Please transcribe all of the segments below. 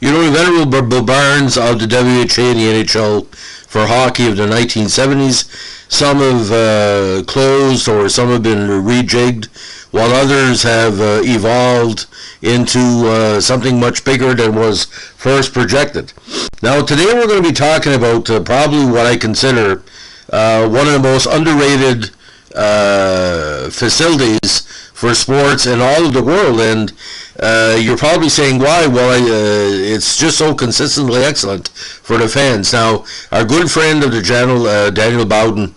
The venerable barns of the WHA and the NHL for hockey of the 1970s, some have closed or some have been rejigged, while others have evolved into something much bigger than was first projected. Now today we're going to be talking about probably what I consider one of the most underrated facilities for sports in all of the world, and you're probably saying why. Well, it's just so consistently excellent for the fans. Now, our good friend of the channel, Daniel Bowden,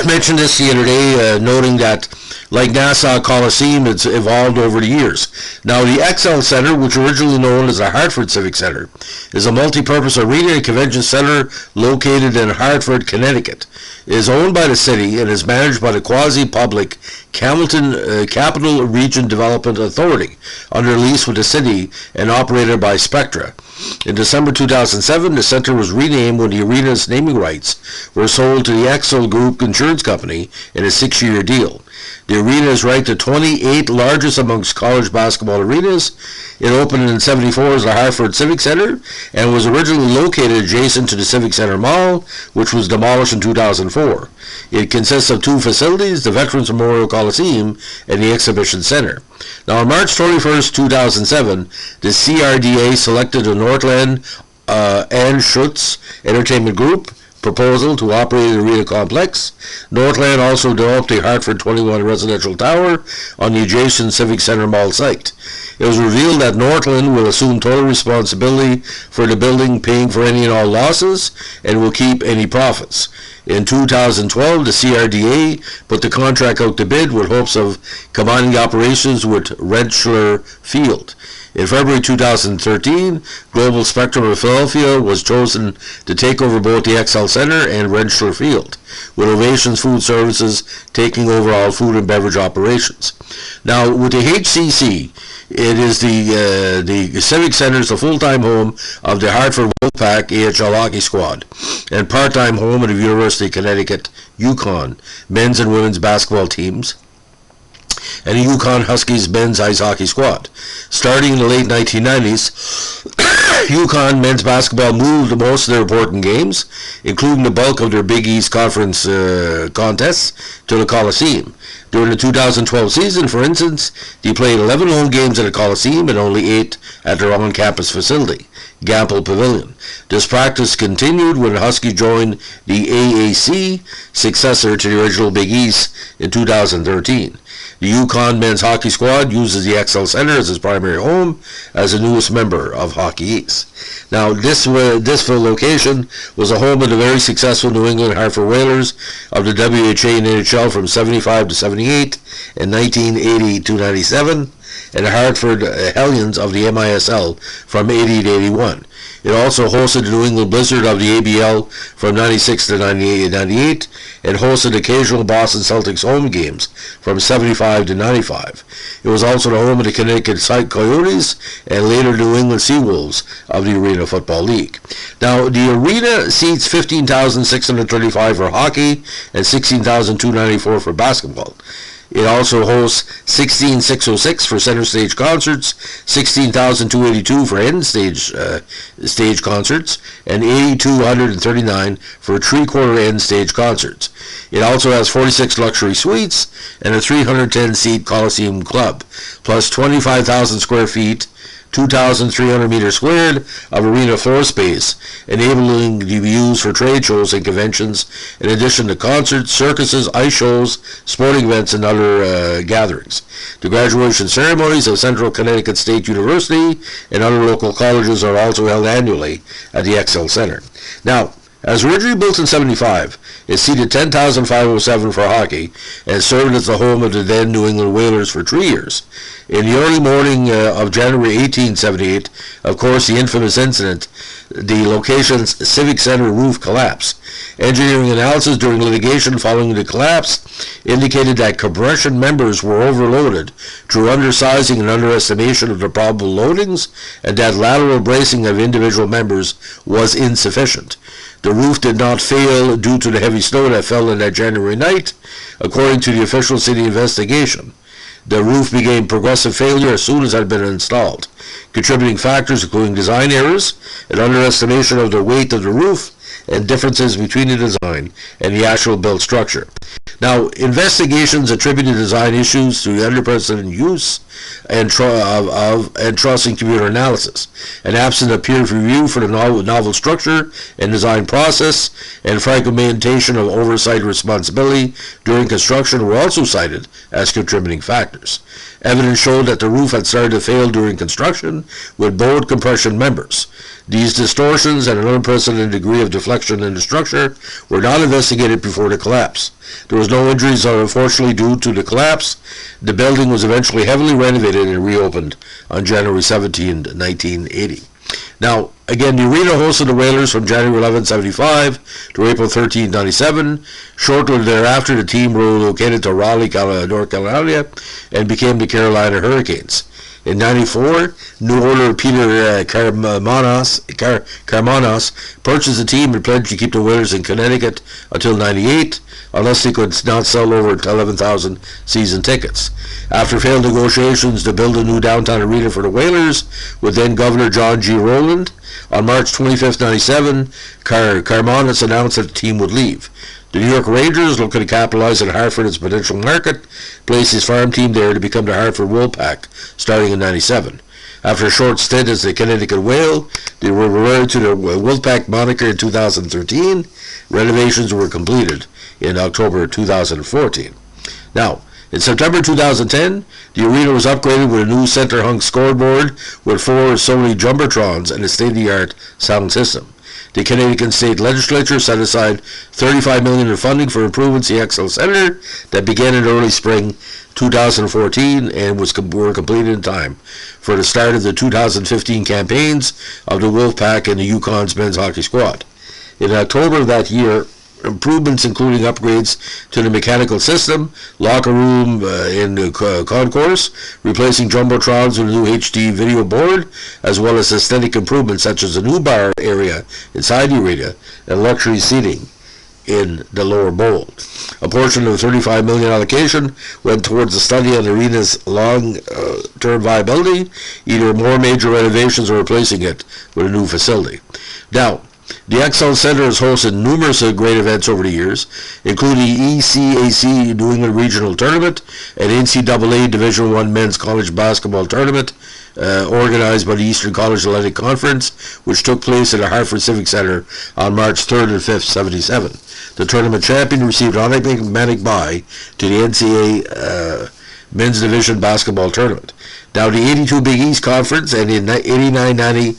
mentioned this the other day, noting that like Nassau Coliseum, it's evolved over the years. Now, the XL Center, which originally known as the Hartford Civic Center, is a multi-purpose arena and convention center located in Hartford, Connecticut. It is owned by the city and is managed by the quasi-public Capital Region Development Authority under lease with the city and operated by Spectra. In December 2007, the center was renamed when the arena's naming rights were sold to the XL Group Insurance Company in a 6-year deal. The arena is ranked the 28th largest amongst college basketball arenas. It opened in 1974 as the Hartford Civic Center and was originally located adjacent to the Civic Center Mall, which was demolished in 2004. It consists of two facilities, the Veterans Memorial Coliseum and the Exhibition Center. Now, on March 21st, 2007, the CRDA selected the Northland and Schutz Entertainment Group proposal to operate the arena complex. Northland also developed the Hartford 21 residential tower on the adjacent Civic Center Mall site. It was revealed that Northland will assume total responsibility for the building, paying for any and all losses, and will keep any profits. In 2012, the CRDA put the contract out to bid with hopes of combining the operations with Rentschler Field. In February 2013, Global Spectrum of Philadelphia was chosen to take over both the XL Center and Rentschler Field, with Ovations Food Services taking over all food and beverage operations. Now, with the HCC, it is the Civic Center is the full-time home of the Hartford Wolfpack AHL hockey squad and part-time home of the University of Connecticut UConn men's and women's basketball teams and the UConn Huskies men's ice hockey squad. Starting in the late 1990s, UConn men's basketball moved most of their important games, including the bulk of their Big East Conference contests, to the Coliseum. During the 2012 season, for instance, they played 11 home games at the Coliseum and only 8 at their on-campus facility, Gamble Pavilion. This practice continued when the Huskies joined the AAC, successor to the original Big East, in 2013. The UConn men's hockey squad uses the XL Center as its primary home as the newest member of Hockey East. Now, this location was a home of the very successful New England Hartford Whalers of the WHA and NHL from 75 to 78 and 1980 to 97, and the Hartford Hellions of the MISL from 80 to 81. It also hosted the New England Blizzard of the ABL from 96 to 98 and 98, and hosted occasional Boston Celtics home games from 75 to 95. It was also the home of the Connecticut Coyotes and later New England Seawolves of the Arena Football League. Now, the arena seats 15,635 for hockey and 16,294 for basketball. It also hosts 16,606 for center stage concerts, 16,282 for end stage concerts, and 8,239 for three-quarter end stage concerts. It also has 46 luxury suites and a 310-seat Coliseum Club, plus 25,000 square feet, 2,300 meters squared of arena floor space, enabling to be used for trade shows and conventions, in addition to concerts, circuses, ice shows, sporting events, and other gatherings. The graduation ceremonies of Central Connecticut State University and other local colleges are also held annually at the XL Center. Now, as originally built in 75, it seated 10,507 for hockey and served as the home of the then New England Whalers for 3 years. In the early morning of January 1878, of course, the infamous incident, the location's Civic Center roof collapsed. Engineering analysis during litigation following the collapse indicated that compression members were overloaded through undersizing and underestimation of the probable loadings, and that lateral bracing of individual members was insufficient. The roof did not fail due to the heavy snow that fell in that January night, according to the official city investigation. The roof became progressive failure as soon as it had been installed. Contributing factors including design errors, an underestimation of the weight of the roof, and differences between the design and the actual built structure. Now, investigations attributed design issues to the unprecedented use and trust in computer analysis, and absence of peer review for the novel structure and design process, and fragmentation of oversight responsibility during construction were also cited as contributing factors. Evidence showed that the roof had started to fail during construction with bowed compression members. These distortions and an unprecedented degree of deflection in the structure were not investigated before the collapse. There was no injuries, unfortunately, due to the collapse. The building was eventually heavily renovated and reopened on January 17, 1980. Now, again, the arena hosted the Whalers from January 11, 75 to April 13, 97. Shortly thereafter, the team relocated to Raleigh, North Carolina, and became the Carolina Hurricanes. In 94, new owner Peter Carmanos purchased the team and pledged to keep the Whalers in Connecticut until 98, unless they could not sell over 11,000 season tickets. After failed negotiations to build a new downtown arena for the Whalers with then Governor John G. Rowland, on March 25, 97, Carmanos announced that the team would leave. The New York Rangers, looking to capitalize on Hartford its potential market, placed his farm team there to become the Hartford Wolfpack, starting in 97. After a short stint as the Connecticut Whale, they were reverted to the Wolfpack moniker in 2013. Renovations were completed in October 2014. Now, in September 2010, the arena was upgraded with a new center-hung scoreboard with 4 Sony Jumbotrons and a state-of-the-art sound system. The Canadian State Legislature set aside $35 million in funding for improvements to the XL Center that began in early spring 2014 and were completed in time for the start of the 2015 campaigns of the Wolfpack and the Yukon's men's hockey squad. In October of that year, improvements including upgrades to the mechanical system, locker room in the concourse, replacing jumbotrons with a new HD video board, as well as aesthetic improvements such as a new bar area inside the arena and luxury seating in the lower bowl. A portion of the $35 million allocation went towards the study on the arena's long-term viability, either more major renovations or replacing it with a new facility. Now, the XL Center has hosted numerous great events over the years, including the ECAC New England Regional Tournament and NCAA Division I Men's College Basketball Tournament, organized by the Eastern College Athletic Conference, which took place at the Hartford Civic Center on March 3rd and 5th, 77. The tournament champion received an automatic bye to the NCAA Men's Division Basketball Tournament. Now, the 82 Big East Conference and the 89-90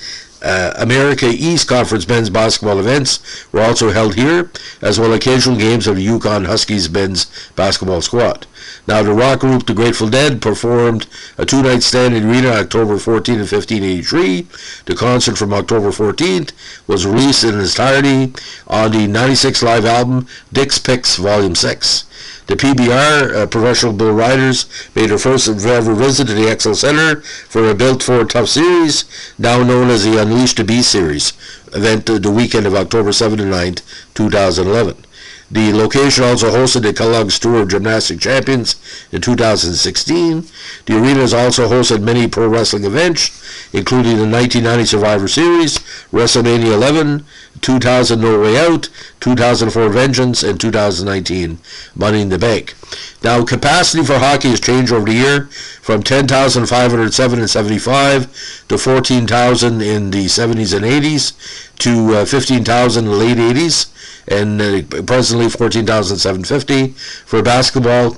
America East Conference men's basketball events were also held here, as well as occasional games of the Yukon Huskies men's basketball squad. Now, the rock group The Grateful Dead performed a 2-night stand in the arena on October 14 and 1583. The concert from October 14th was released in its entirety on the 96 live album Dick's Picks Volume 6. The PBR, Professional Bull Riders, made their first ever visit to the XL Center for a Built for Tough series, now known as the Unleash the Beast series, event the weekend of October 7 and 9, 2011. The location also hosted the Kellogg's Tour of Gymnastic Champions in 2016. The arena has also hosted many pro wrestling events, including the 1990 Survivor Series, WrestleMania 11, 2000 No Way Out, 2004 Vengeance, and 2019 Money in the Bank. Now, capacity for hockey has changed over the year from 10,507 in 75 to 14,000 in the 70s and 80s to 15,000 in the late 80s, and presently 14,750. For basketball,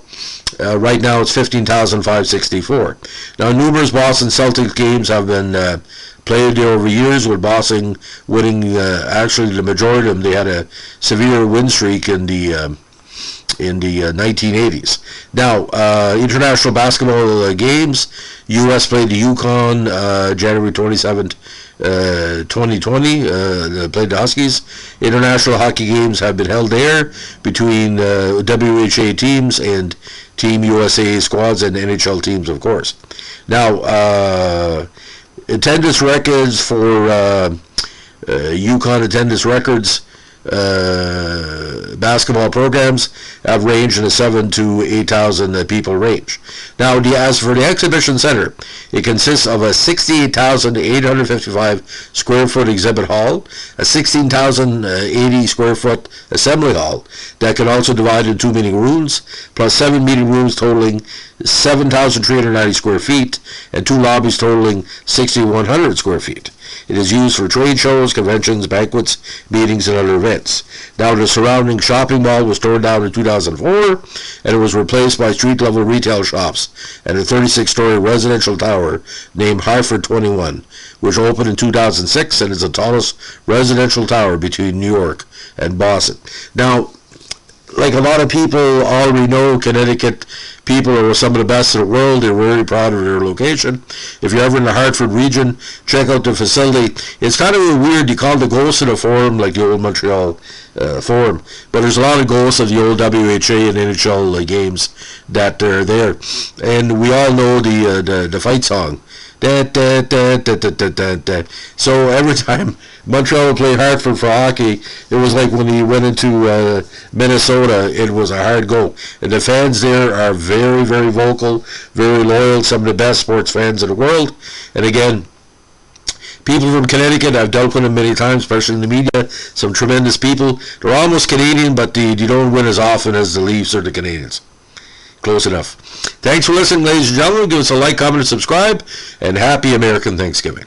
right now it's 15,564. Now, numerous Boston Celtics games have been played there over years, with Boston winning actually the majority of them. They had a severe win streak in the 1980s. Now, international basketball games. U.S. played the Yukon January 27th, 2020. Played the Huskies. International hockey games have been held there between WHA teams and Team USA squads and NHL teams, of course. Now, attendance records for Yukon attendance records basketball programs have ranged in the 7,000 to 8,000 people range. Now, as for the exhibition center, it consists of a 68,855 square foot exhibit hall, a 16,080 square foot assembly hall that can also divide into 2 meeting rooms, plus 7 meeting rooms totaling 7,390 square feet, and 2 lobbies totaling 6,100 square feet. It is used for trade shows, conventions, banquets, meetings, and other events. Now, the surrounding shopping mall was torn down in 2004, and it was replaced by street-level retail shops and a 36-story residential tower named Hartford 21, which opened in 2006 and is the tallest residential tower between New York and Boston. Now, like a lot of people already know, Connecticut people are some of the best in the world. They're very proud of their location. If you're ever in the Hartford region, check out the facility. It's kind of weird. You call it the ghost of the Forum, like the old Montreal Forum. But there's a lot of ghosts of the old WHA and NHL games that are there. And we all know the fight song. Da, da, da, da, da, da, da, da. So every time Montreal would play Hartford for hockey, it was like when he went into Minnesota, it was a hard go. And the fans there are very, very vocal, very loyal, some of the best sports fans in the world. And again, people from Connecticut, I've dealt with them many times, especially in the media, some tremendous people. They're almost Canadian, but you don't win as often as the Leafs or the Canadians. Close enough. Thanks for listening, ladies and gentlemen. Give us a like, comment, and subscribe, and happy American Thanksgiving.